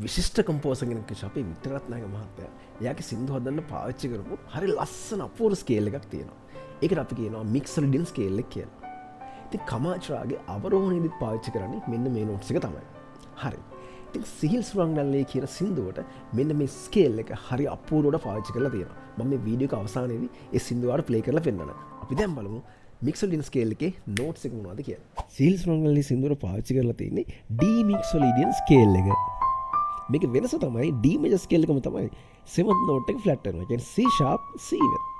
විශිෂ්ට කම්පෝසර් කෙනෙක් නිසා අපේ වික්ටරත්නායක මහත්තයා එයාගේ සින්දු හදන්න පාවිච්චි කරපු හරි ලස්සන අපූර්ව ස්කේල් එකක් තියෙනවා. ඒකට අපි කියනවා මික්සොලිඩියන් ස්කේල් එක කියලා. ඉතින් කමාචරාගේ අවරෝහණයේදීත් පාවිච්චි කරන්නේ මෙන්න මේ නෝට්ස් එක තමයි. හරි. ඉතින් සිහිල් සුරංගනල්ලේ කියන සින්දුවට මෙන්න මේ ස්කේල් එක හරි අපූර්වවට පාවිච්චි කරලා තියෙනවා. මම මේ වීඩියෝ එක අවසානයේදී ඒ සින්දුවට ප්ලේ කරලා පෙන්නනවා. අපි දැන් බලමු මික්සොලිඩියන් ස්කේල් එකේ නෝට්ස් එක මොනවද කියලා. සිහිල් සුරංගනල්ලේ සින්දුවට පාවිච්චි කරලා තියෙන්නේ D මික්සොලිඩියන් ස්කේල් එක. මේක වෙනස තමයි D මේජර් ස්කේල් එකම තමයි 7th note එක ෆ්ලැට් වෙනවා. ඒ කියන්නේ C sharp C වෙනවා.